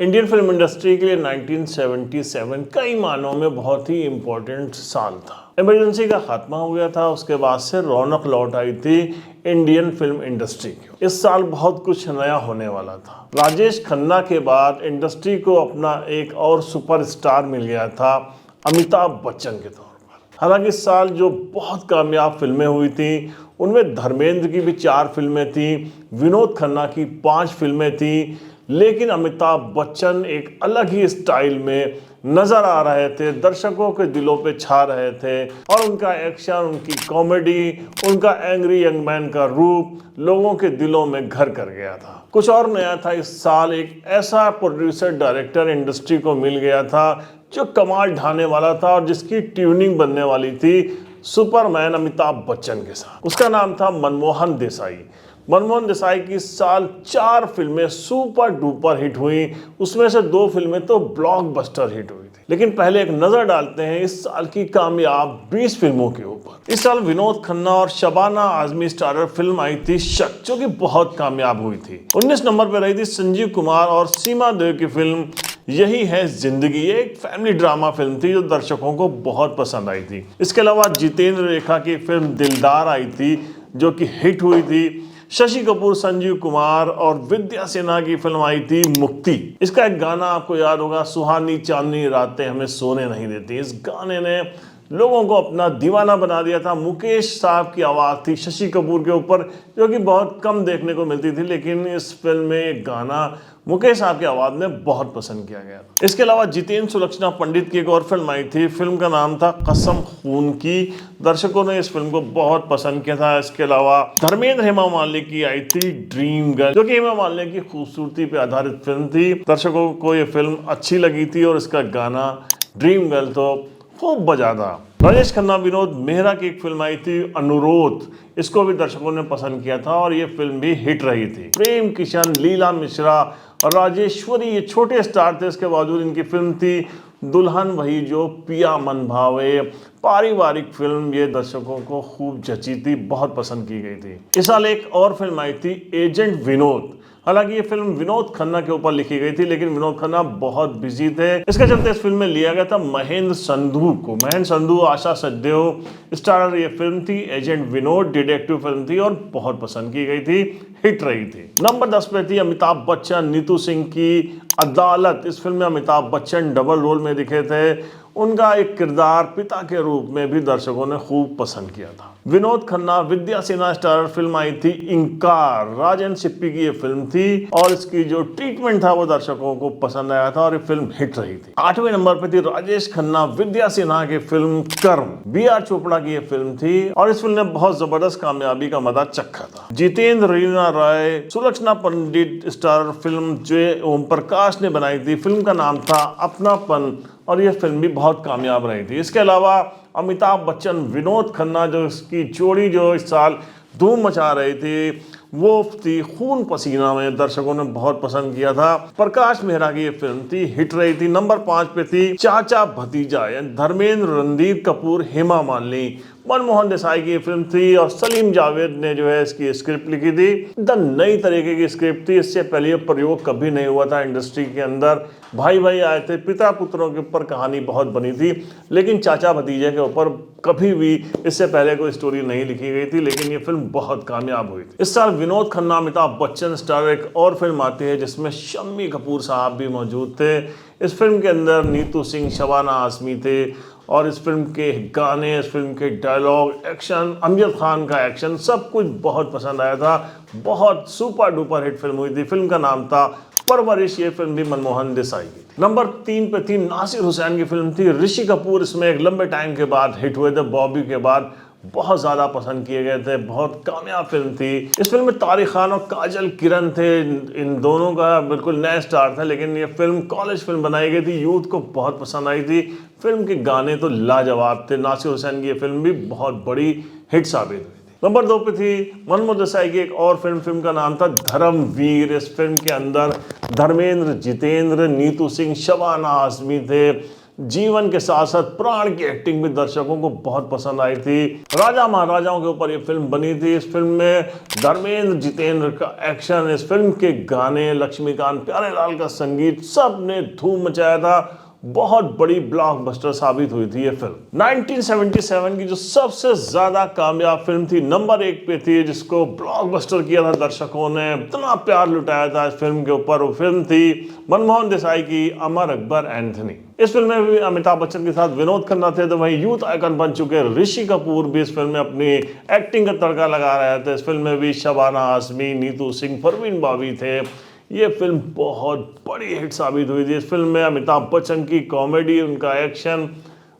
Indian film industry के लिए 1977 कई मानों में बहुत ही इम्पोर्टेंट साल था। इमरजेंसी का खात्मा हो गया था, उसके बाद से रौनक लौट आई थी इंडियन फिल्म इंडस्ट्री की। इस साल बहुत कुछ नया होने वाला था। राजेश खन्ना के बाद इंडस्ट्री को अपना एक और सुपरस्टार मिल गया था, अमिताभ बच्चन के तौर पर। हालांकि इस साल जो बहुत कामयाब फिल्में हुई थी, उनमें धर्मेंद्र की भी 4 फिल्में थी, विनोद खन्ना की 5 फिल्में थी, लेकिन अमिताभ बच्चन एक अलग ही स्टाइल में नजर आ रहे थे, दर्शकों के दिलों पे छा रहे थे और उनका एक्शन, उनकी कॉमेडी, उनका एंग्री यंग मैन का रूप लोगों के दिलों में घर कर गया था। कुछ और नया था इस साल, एक ऐसा प्रोड्यूसर डायरेक्टर इंडस्ट्री को मिल गया था जो कमाल ढाने वाला था और जिसकी ट्यूनिंग बनने वाली थी सुपरमैन अमिताभ बच्चन के साथ। उसका नाम था मनमोहन देसाई। मनमोहन देसाई की इस साल 4 फिल्में सुपर डुपर हिट हुई, उसमें से 2 फिल्में तो ब्लॉकबस्टर हिट हुई थी। लेकिन पहले एक नजर डालते हैं इस साल की कामयाब 20 फिल्मों के ऊपर। इस साल विनोद खन्ना और शबाना आजमी स्टारर फिल्म आई थी शक, जो कि बहुत कामयाब हुई थी। 19 नंबर पर रही थी संजीव कुमार और सीमा देव की फिल्म यही है जिंदगी। एक फैमिली ड्रामा फिल्म थी जो दर्शकों को बहुत पसंद आई थी। इसके अलावा जितेंद्र रेखा की फिल्म दिलदार आई थी जो कि हिट हुई थी। शशि कपूर, संजीव कुमार और विद्या सिन्हा की फिल्म आई थी मुक्ति। इसका एक गाना आपको याद होगा, सुहानी चांदनी रातें हमें सोने नहीं देती। इस गाने ने लोगों को अपना दीवाना बना दिया था। मुकेश साहब की आवाज़ थी शशि कपूर के ऊपर, जो कि बहुत कम देखने को मिलती थी, लेकिन इस फिल्म में एक गाना मुकेश साहब की आवाज़ में बहुत पसंद किया गया। इसके अलावा जितेंद्र सुलक्षणा पंडित की एक और फिल्म आई थी, फिल्म का नाम था कसम खून की। दर्शकों ने इस फिल्म को बहुत पसंद किया था। इसके अलावा धर्मेंद्र हेमा मालिनी की आई थी ड्रीम गर्ल, जो कि हेमा मालिनी की खूबसूरती पर आधारित फिल्म थी। दर्शकों को ये फिल्म अच्छी लगी थी और इसका गाना ड्रीम गर्ल तो खूब बजा था। राजेश खन्ना विनोद मेहरा की एक फिल्म आई थी अनुरोध, इसको भी दर्शकों ने पसंद किया था और ये फिल्म भी हिट रही थी। प्रेम किशन, लीला मिश्रा और राजेश्वरी ये छोटे स्टार थे, इसके बावजूद इनकी फिल्म थी दुल्हन वही जो पिया मन भावे। पारिवारिक फिल्म, ये दर्शकों को खूब जची थी, बहुत पसंद की गई थी। इस साल एक और फिल्म आई थी एजेंट विनोद। हालांकि ये फिल्म विनोद खन्ना के ऊपर लिखी गई थी, लेकिन विनोद खन्ना बहुत बिजी थे। इसके चलते इस फिल्म में लिया गया था महेंद्र संधू को। महेंद्र संधू, आशा सचदेव स्टारर ये फिल्म थी। एजेंट विनोद डिटेक्टिव फिल्म थी और बहुत पसंद की गई थी, हिट रही थी। नंबर 10 पे थी अमिताभ बच्चन, नीतू सिंह की अदालत। इस फिल्म में अमिताभ बच्चन डबल रोल में दिखे थे। उनका एक किरदार पिता के रूप में भी दर्शकों ने खूब पसंद किया था। विनोद खन्ना, विद्या सिन्हा स्टारर फिल्म आई थी इंकार। राजन सिप्पी की ये फिल्म थी और इसकी जो ट्रीटमेंट था वो दर्शकों को पसंद आया था और ये फिल्म हिट रही थी। 8वें नंबर पे थी राजेश खन्ना, विद्या सिन्हा की फिल्म कर्म। बी.आर. चोपड़ा की ये फिल्म थी और इस फिल्म ने बहुत जबरदस्त कामयाबी का मजा चखा था। जितेंद्र, रीना रॉय, सुलक्षणा पंडित स्टारर फिल्म जो ओम प्रकाश ने बनाई थी, फिल्म का नाम था अपनापन और यह फिल्म भी बहुत कामयाब रही थी। इसके अलावा अमिताभ बच्चन, विनोद खन्ना, जो इसकी जोड़ी जो इस साल धूम मचा रही थी, वो थी खून पसीना में। दर्शकों ने बहुत पसंद किया था। प्रकाश मेहरा की ये फिल्म थी, हिट रही थी। नंबर 5 पे थी चाचा भतीजा, यानी धर्मेंद्र, रणधीर कपूर, हेमा मालिनी। मनमोहन देसाई की फिल्म थी और सलीम जावेद ने जो है इसकी स्क्रिप्ट लिखी थी। नई तरीके की स्क्रिप्ट थी, इससे पहले ये प्रयोग कभी नहीं हुआ था इंडस्ट्री के अंदर। भाई भाई आए थे, पिता पुत्रों के ऊपर कहानी बहुत बनी थी, लेकिन चाचा भतीजे के ऊपर कभी भी इससे पहले कोई स्टोरी नहीं लिखी गई थी, लेकिन ये फिल्म बहुत कामयाब हुई थी। इस साल विनोद खन्ना, अमिताभ बच्चन स्टार एक और फिल्म आती है जिसमें शम्मी कपूर साहब भी मौजूद थे। इस फिल्म के अंदर नीतू सिंह, शबाना आजमी थे और इस फिल्म के गाने, इस फिल्म के डायलॉग, एक्शन, अमजद खान का एक्शन, सब कुछ बहुत पसंद आया था। बहुत सुपर डुपर हिट फिल्म हुई थी। फिल्म का नाम था परवरिश। ये फिल्म भी मनमोहन देसाई की थी। नंबर 3 पे थी नासिर हुसैन की फिल्म थी ऋषि कपूर। इसमें एक लंबे टाइम के बाद हिट हुए थे, बॉबी के बाद बहुत ज़्यादा पसंद किए गए थे, बहुत कामयाब फिल्म थी। इस फिल्म में तारिक खान और काजल किरण थे, इन दोनों का बिल्कुल नया स्टार था, लेकिन ये फिल्म कॉलेज फिल्म बनाई गई थी, यूथ को बहुत पसंद आई थी। फिल्म के गाने तो लाजवाब थे। नासिर हुसैन की ये फिल्म भी बहुत बड़ी हिट साबित हुई। नंबर 2 पे थी मनमोहन देसाई की एक और फिल्म का नाम था धर्मवीर। इस फिल्म के अंदर धर्मेंद्र, जितेंद्र, नीतू सिंह, शबाना आजमी थे। जीवन के साथ साथ प्राण की एक्टिंग भी दर्शकों को बहुत पसंद आई थी। राजा महाराजाओं के ऊपर ये फिल्म बनी थी। इस फिल्म में धर्मेंद्र जितेंद्र का एक्शन, इस फिल्म के गाने, लक्ष्मीकांत प्यारेलाल का संगीत, सब ने धूम मचाया था। बहुत बड़ी ब्लॉकबस्टर साबित हुई थी ये फिल्म। 1977 की जो सबसे ज्यादा कामयाब फिल्म थी, नंबर 1 पे थी, जिसको ब्लॉकबस्टर किया था, दर्शकों ने इतना प्यार लुटाया था इस फिल्म के ऊपर, वो फिल्म थी मनमोहन देसाई की अमर अकबर एंथनी। इस फिल्म में भी अमिताभ बच्चन के साथ विनोद खन्ना थे, तो वहीं यूथ आइकन बन चुके ऋषि कपूर भी इस फिल्म में अपनी एक्टिंग का तड़का लगा रहे थे। इस फिल्म में भी शबाना आजमी, नीतू सिंह, परवीन बावी थे। ये फिल्म बहुत बड़ी हिट साबित हुई थी। इस फिल्म में अमिताभ बच्चन की कॉमेडी, उनका एक्शन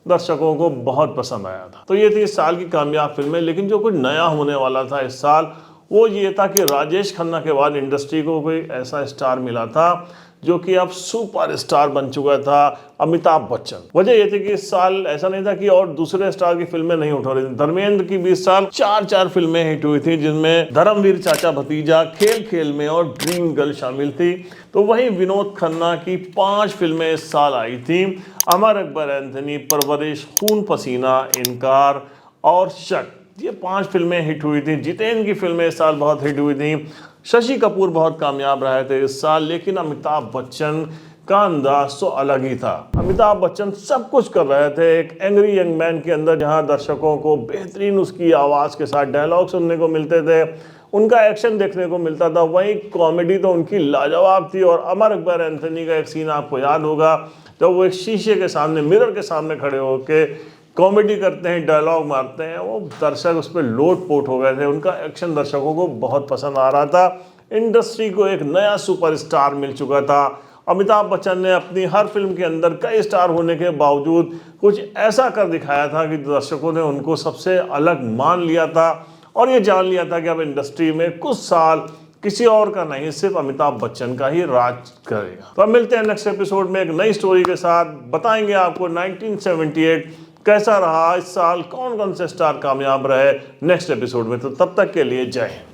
दर्शकों को बहुत पसंद आया था। तो ये थी इस साल की कामयाब फिल्में। लेकिन जो कुछ नया होने वाला था इस साल, वो ये था कि राजेश खन्ना के बाद इंडस्ट्री को कोई ऐसा स्टार मिला था जो कि अब सुपर स्टार बन चुका था, अमिताभ बच्चन। वजह ये थी कि इस साल ऐसा नहीं था कि और दूसरे स्टार की फिल्में नहीं उठ रही थी। धर्मेंद्र की भी इस साल 4 फिल्में हिट हुई थी, जिनमें धर्मवीर चाचा भतीजा, खेल खेल में और ड्रीम गर्ल शामिल थी। तो वहीं विनोद खन्ना की 5 फिल्में इस साल आई थी, अमर अकबर एंथनी, परवरिश, खून पसीना, इनकार और शक। ये 5 फिल्में हिट हुई थी। जितेंद्र की फिल्में इस साल बहुत हिट हुई थी। शशि कपूर बहुत कामयाब रहे थे इस साल, लेकिन अमिताभ बच्चन का अंदाज तो अलग ही था। अमिताभ बच्चन सब कुछ कर रहे थे एक एंग्री यंग मैन के अंदर, जहां दर्शकों को बेहतरीन उसकी आवाज़ के साथ डायलॉग सुनने को मिलते थे, उनका एक्शन देखने को मिलता था, वहीं कॉमेडी तो उनकी लाजवाब थी। और अमर अकबर एंथनी का एक सीन आपको याद होगा, जब वो एक शीशे के सामने, मिरर के सामने खड़े होकर कॉमेडी करते हैं, डायलॉग मारते हैं, वो दर्शक उस पर लोट-पोट हो गए थे। उनका एक्शन दर्शकों को बहुत पसंद आ रहा था। इंडस्ट्री को एक नया सुपरस्टार मिल चुका था। अमिताभ बच्चन ने अपनी हर फिल्म के अंदर कई स्टार होने के बावजूद कुछ ऐसा कर दिखाया था कि दर्शकों ने उनको सबसे अलग मान लिया था और ये जान लिया था कि अब इंडस्ट्री में कुछ साल किसी और का नहीं, सिर्फ अमिताभ बच्चन का ही राज करेगा। तो अब मिलते हैं नेक्स्ट एपिसोड में एक नई स्टोरी के साथ। बताएंगे आपको 1978 कैसा रहा, इस साल कौन कौन से स्टार कामयाब रहे नेक्स्ट एपिसोड में। तो तब तक के लिए जय हिंद।